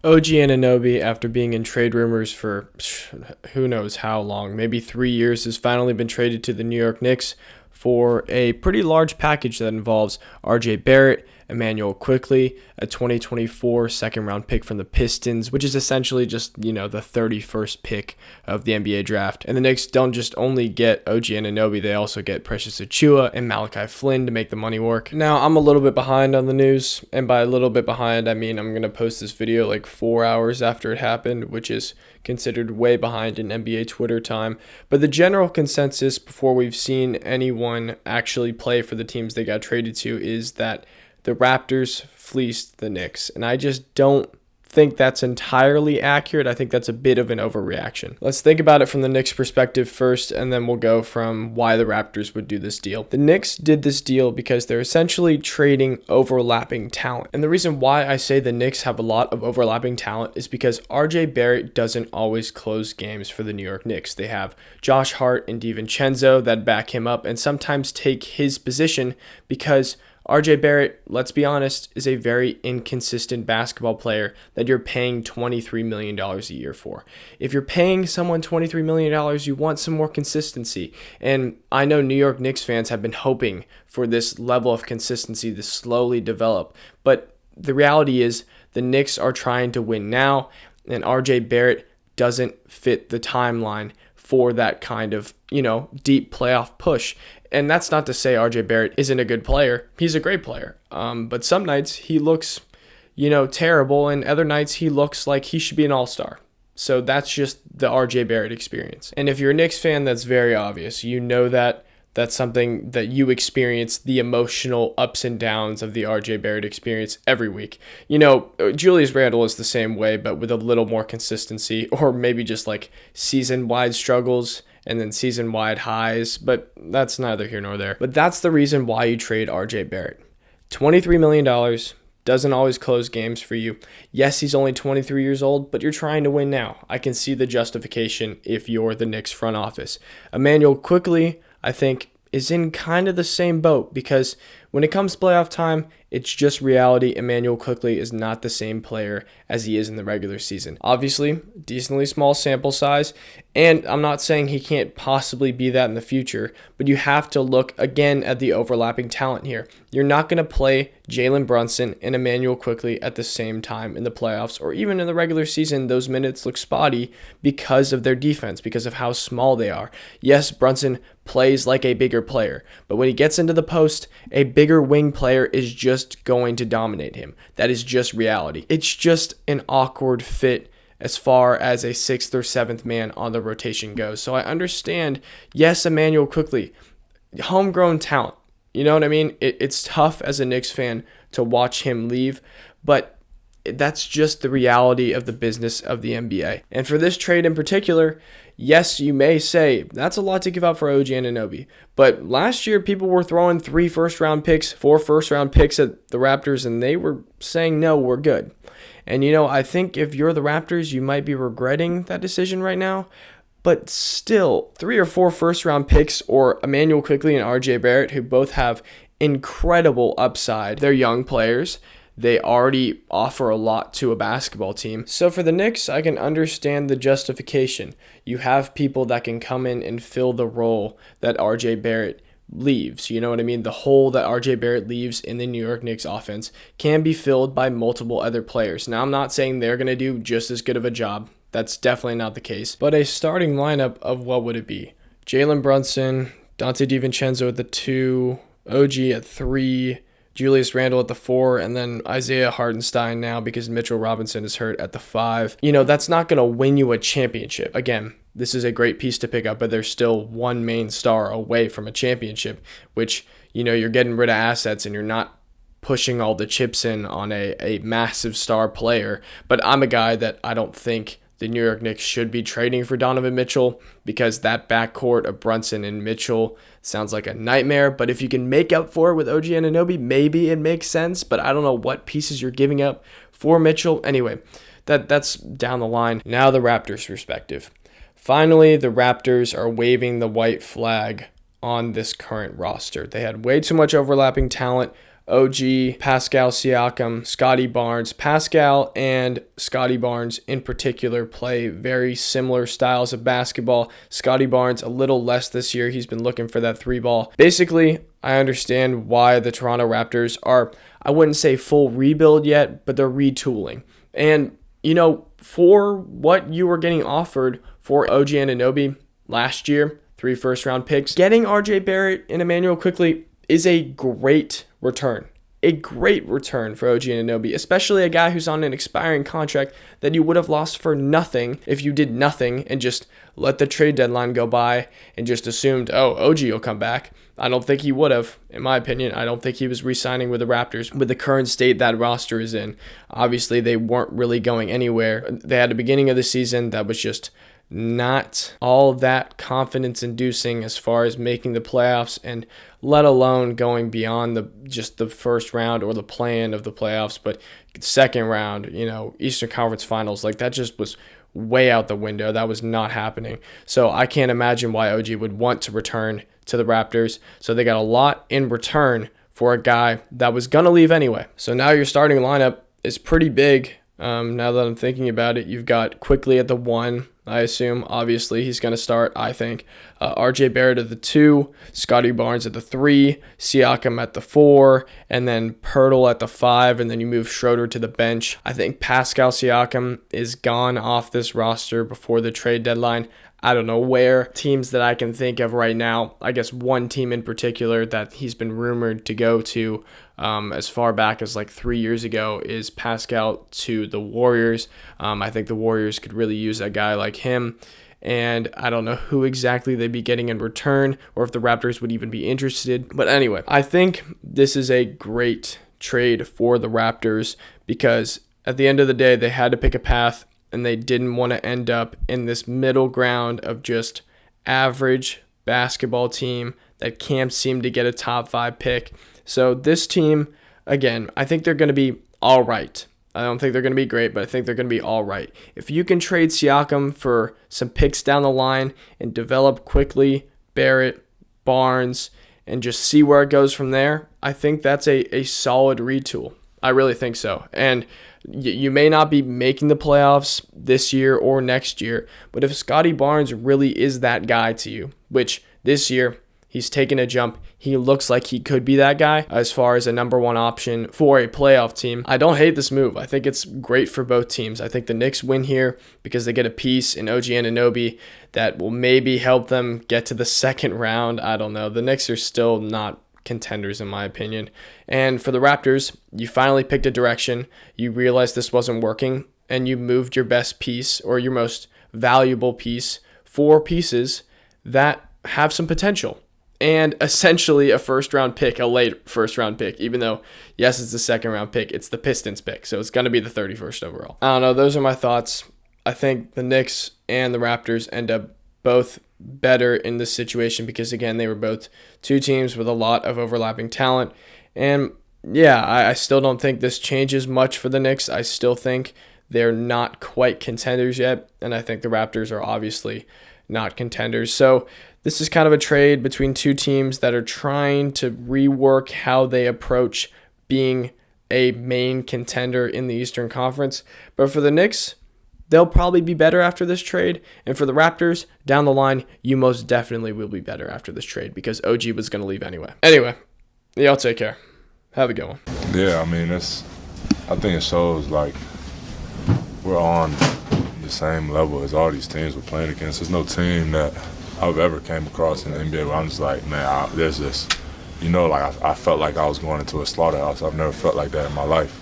OG Anunoby, after being in trade rumors for who knows how long, maybe 3 years, has finally been traded to the New York Knicks for a pretty large package that involves RJ Barrett, Emmanuel Quickley, a 2024 second-round pick from the Pistons, which is essentially just, the 31st pick of the NBA draft. And the Knicks don't just only get OG Anunoby, they also get Precious Achiuwa and Malachi Flynn to make the money work. Now, I'm a little bit behind on the news, and by a little bit behind, I mean I'm going to post this video like 4 hours after it happened, which is considered way behind in NBA Twitter time. But the general consensus before we've seen anyone actually play for the teams they got traded to is that the Raptors fleeced the Knicks, and I just don't think that's entirely accurate. I think that's a bit of an overreaction. Let's think about it from the Knicks' perspective first, and then we'll go from why the Raptors would do this deal. The Knicks did this deal because they're essentially trading overlapping talent. And the reason why I say the Knicks have a lot of overlapping talent is because RJ Barrett doesn't always close games for the New York Knicks. They have Josh Hart and DiVincenzo that back him up and sometimes take his position because RJ Barrett, let's be honest, is a very inconsistent basketball player that you're paying $23 million a year for. If you're paying someone $23 million, you want some more consistency. And I know New York Knicks fans have been hoping for this level of consistency to slowly develop. But the reality is the Knicks are trying to win now, and RJ Barrett doesn't fit the timeline for that kind of, deep playoff push. And that's not to say RJ Barrett isn't a good player. He's a great player. But some nights he looks, terrible, and other nights he looks like he should be an all-star. So that's just the RJ Barrett experience. And if you're a Knicks fan, that's very obvious. You know that that's something that you experience, the emotional ups and downs of the RJ Barrett experience every week. Julius Randle is the same way, but with a little more consistency, or maybe just like season-wide struggles and then season-wide highs, but that's neither here nor there. But that's the reason why you trade RJ Barrett. $23 million doesn't always close games for you. Yes, he's only 23 years old, but you're trying to win now. I can see the justification if you're the Knicks front office. Emmanuel Quickley, I think, is in kind of the same boat because when it comes to playoff time, it's just reality. Emmanuel Quickley is not the same player as he is in the regular season. Obviously, decently small sample size, and I'm not saying he can't possibly be that in the future, but you have to look again at the overlapping talent here. You're not going to play Jalen Brunson and Emmanuel Quickley at the same time in the playoffs, or even in the regular season. Those minutes look spotty because of their defense, because of how small they are. Yes, Brunson plays like a bigger player, but when he gets into the post, a bigger wing player is just going to dominate him. That is just reality. It's just an awkward fit as far as a sixth or seventh man on the rotation goes. So I understand, yes, Emmanuel Quickley, homegrown talent. You know what I mean? It's tough as a Knicks fan to watch him leave, but that's just the reality of the business of the NBA. And for this trade in particular, yes, you may say that's a lot to give up for OG Anunoby. But last year, people were throwing 3 first-round picks, 4 first-round picks at the Raptors, and they were saying, no, we're good. And, I think if you're the Raptors, you might be regretting that decision right now. But still, 3 or 4 first-round picks, or Emmanuel Quickley and RJ Barrett, who both have incredible upside. They're young players. They already offer a lot to a basketball team. So for the Knicks, I can understand the justification. You have people that can come in and fill the role that RJ Barrett leaves. You know what I mean? The hole that RJ Barrett leaves in the New York Knicks offense can be filled by multiple other players. Now, I'm not saying they're going to do just as good of a job. That's definitely not the case. But a starting lineup of what would it be? Jalen Brunson, Dante DiVincenzo at the 2, OG at 3, Julius Randle at the 4, and then Isaiah Hartenstein now because Mitchell Robinson is hurt at the 5. That's not going to win you a championship. Again, this is a great piece to pick up, but they're still one main star away from a championship, which, you're getting rid of assets and you're not pushing all the chips in on a massive star player. But I'm a guy that I don't think the New York Knicks should be trading for Donovan Mitchell because that backcourt of Brunson and Mitchell sounds like a nightmare. But if you can make up for it with OG Anunoby, maybe it makes sense. But I don't know what pieces you're giving up for Mitchell. Anyway, that's down the line. Now the Raptors' perspective. Finally, the Raptors are waving the white flag on this current roster. They had way too much overlapping talent. OG, Pascal Siakam, Scotty Barnes. Pascal and Scotty Barnes in particular play very similar styles of basketball. Scotty Barnes a little less this year. He's been looking for that three ball. Basically, I understand why the Toronto Raptors are, I wouldn't say full rebuild yet, but they're retooling. And, for what you were getting offered for OG Anunoby last year, 3 first-round picks, getting RJ Barrett and Emmanuel Quickley is a great return. A great return for OG Anunoby, especially a guy who's on an expiring contract that you would have lost for nothing if you did nothing and just let the trade deadline go by and just assumed, OG will come back. I don't think he would have, in my opinion. I don't think he was re-signing with the Raptors with the current state that roster is in. Obviously, they weren't really going anywhere. They had a beginning of the season that was just not all that confidence-inducing as far as making the playoffs, and let alone going beyond the first round or the play-in of the playoffs, but second round, Eastern Conference Finals, like that just was way out the window. That was not happening. So I can't imagine why OG would want to return to the Raptors. So they got a lot in return for a guy that was going to leave anyway. So now your starting lineup is pretty big. Now that I'm thinking about it, you've got Quickley at the 1, I assume. Obviously, he's going to start, I think. RJ Barrett at the 2, Scotty Barnes at the 3, Siakam at the 4, and then Pirtle at the 5, and then you move Schroeder to the bench. I think Pascal Siakam is gone off this roster before the trade deadline. I don't know where. Teams that I can think of right now, I guess one team in particular that he's been rumored to go to as far back as like 3 years ago is Pascal to the Warriors. I think the Warriors could really use a guy like him. And I don't know who exactly they'd be getting in return or if the Raptors would even be interested. But anyway, I think this is a great trade for the Raptors because at the end of the day, they had to pick a path. And they didn't want to end up in this middle ground of just average basketball team that can't seem to get a top 5 pick. So this team, again, I think they're going to be all right. I don't think they're going to be great, but I think they're going to be all right. If you can trade Siakam for some picks down the line and develop Quickley, Barrett, Barnes, and just see where it goes from there, I think that's a solid retool. I really think so. And you may not be making the playoffs this year or next year, but if Scotty Barnes really is that guy to you, which this year he's taken a jump, he looks like he could be that guy as far as a number 1 option for a playoff team. I don't hate this move. I think it's great for both teams. I think the Knicks win here because they get a piece in OG Anunoby that will maybe help them get to the second round. I don't know. The Knicks are still not contenders in my opinion. And for the Raptors, you finally picked a direction. You realized this wasn't working and you moved your best piece or your most valuable piece for pieces that have some potential. And essentially a first-round pick, a late first-round pick, even though, yes, it's the second-round pick. It's the Pistons pick, so it's going to be the 31st overall. I don't know. Those are my thoughts. I think the Knicks and the Raptors end up both better in this situation because, again, they were both two teams with a lot of overlapping talent. And, yeah, I still don't think this changes much for the Knicks. I still think they're not quite contenders yet, and I think the Raptors are obviously not contenders. So this is kind of a trade between two teams that are trying to rework how they approach being a main contender in the Eastern Conference. But for the Knicks, they'll probably be better after this trade. And for the Raptors, down the line, you most definitely will be better after this trade because OG was going to leave anyway. Anyway, y'all take care. Have a good one. Yeah, I mean, I think it shows, like, we're on the same level as all these teams we're playing against. There's no team that I've ever came across in the NBA where I'm just like, man, there's this, like I felt like I was going into a slaughterhouse. I've never felt like that in my life.